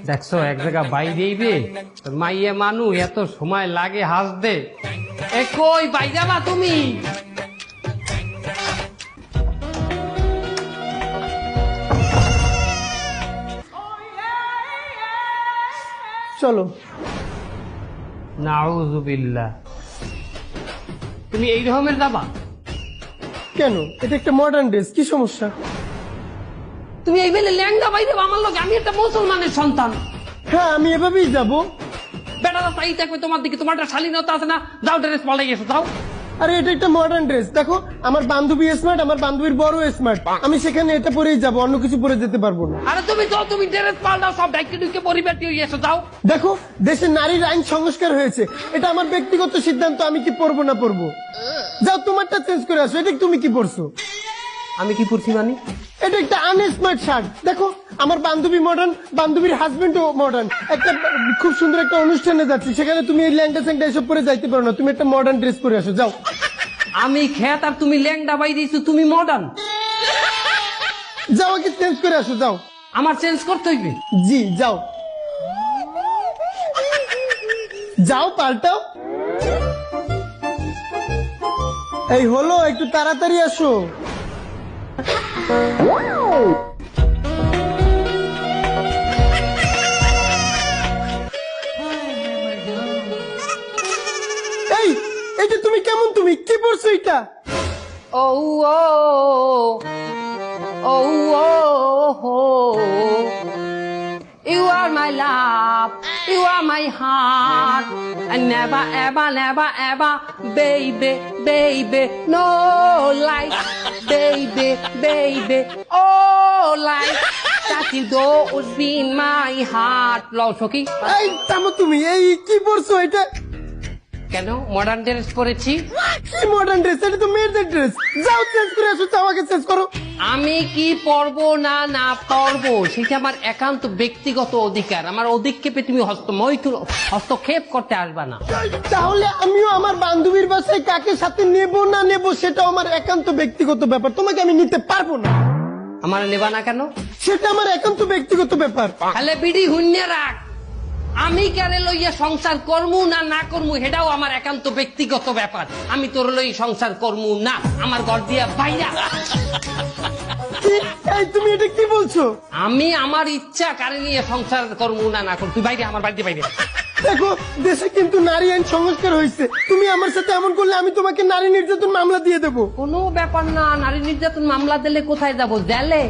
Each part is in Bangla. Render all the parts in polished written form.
দেখছো এক জায়গা বাইরে মাইয়ে মানু এত সময় লাগে হাসতে। এ কই বাইরাবা তুমি? চলো। নাউজুবিল্লাহ, তুমি এই রকমের যাবা? কেন? এটা একটা মডার্ন ড্রেস, কি সমস্যা? তুমি এই বেলে লেহেঙ্গা বাইরাবা আমার লোক? আমি একটা মুসলমানের সন্তান। হ্যাঁ, আমি এভাবেই যাবো। বেটারা তাই থাকবে তোমার দিকে, তোমার একটা শালীনতা আছে না? যাও ড্রেস পাল্টাই গেছো, যাও। আরে এটা একটা মডার্ন ড্রেস, দেখো আমার বান্ধবী স্মার্ট, আমার বান্ধবীর বড় স্মার্ট, আমি সেখানে এটা পরেই যাবো, অন্য কিছু পরে যেতে পারবো না। আরে তুমি যাও, তুমি ড্রেস পাল্টাও, সব ডাইকে ডুইকে পরিবারটি হয়ে এসো, যাও। দেখো দেশে নারীর আইন সংস্কার হয়েছে, এটা আমার ব্যক্তিগত সিদ্ধান্ত, আমি কি পরবো না পরবো। যাও তোমারটা চেঞ্জ করে আসো। এটা তুমি কি পরছো? আমি কি পড়ছি মানে? এটা একটা আনস্মার্ট শার্ট। দেখো আমার বান্ধবী মডার্ন, বান্ধবীর হাজবেন্ডও মডার্ন, একটা খুব সুন্দর একটা অনুষ্ঠানে যাচ্ছি, সেখানে তুমি এই ল্যাংটা স্যাংটা এসব পরে যাইতে পারো না, তুমি একটা মডার্ন ড্রেস পরে আসো, যাও। আমি খেত আর তুমি ল্যাংডা বাই দিয়েছো, তুমি মডার্ন। যাও আগে চেঞ্জ করে আসো, যাও। আমার চেঞ্জ করতে হইবে? জি যাও, যাও পাল্টাও। এই হলো, একটু তাড়াতাড়ি আসো। এই এটা তুমি কেমন, তুমি কি পড়ছো এটা? ও ও ও ও, you are my love, you are my heart, and never ever never ever, baby baby, no life, baby baby, oh life, that you don't be in my heart. লও সখী। এই থামো তুমি, এই কি পড়ছো এটা? কেন মডার্ন ড্রেস পরেছি? কি মডার্ন ড্রেস? এটা তো মেয়েদের ড্রেস। যাও চেঞ্জ করে আসো, যাও আগে চেঞ্জ করো। আমি কি পরবো না না পরবো সেটা আমার একান্ত ব্যক্তিগত অধিকার। আমার অধিক্ষেপে তুমি হস্তক্ষেপ করতে আসবা না। তাহলে আমিও আমার বান্ধবীর বাসায় কাকে সাথে নেব না নেব সেটা আমার একান্ত ব্যক্তিগত ব্যাপার, তোমাকে আমি নিতে পারবো না। আমার নেবা না কেন? সেটা আমার একান্ত ব্যক্তিগত ব্যাপার। তাহলে বিড়ি হুন্যে রাখ, আমি কেন লইয়া সংসার করমু না না করমু সেটাও আমার একান্ত ব্যক্তিগত ব্যাপার। আমি তোর লই সংসার করমু না, আমার ঘর দিয়া বাইরা। এই তুমি এটা কি বলছো? আমি আমার ইচ্ছা কারে নিয়ে সংসার করমু না না করমু, তুই বাইরে, আমার বাড়িতে বাইরে। দেখো দেশে কিন্তু নারী আইন সংস্কার হয়েছে, তুমি আমার সাথে এমন করলে আমি তোমাকে নারী নির্যাতন মামলা দিয়ে দেবো। কোনো ব্যাপার না, নারী নির্যাতন মামলা দিলে কোথায় যাবো? জেলে।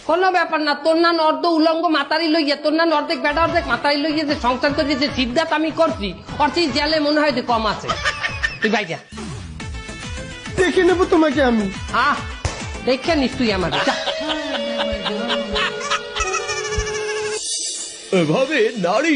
কোনো ব্যাপার না, তোর না অর্ধ উলঙ্গ মাতারি লইয়া, তোর না অর্ধেক বেটা অর্ধেক মাতারি লইয়া যে সংসার করে যে সিদ্ধাত আমি করছি, অর্থে জেলে মনে হয় যে কম আছে। তুই বাইরে দেখে নেবো তোমাকে আমি। আহ দেখে নিস তুই আমার। এভাবে নারী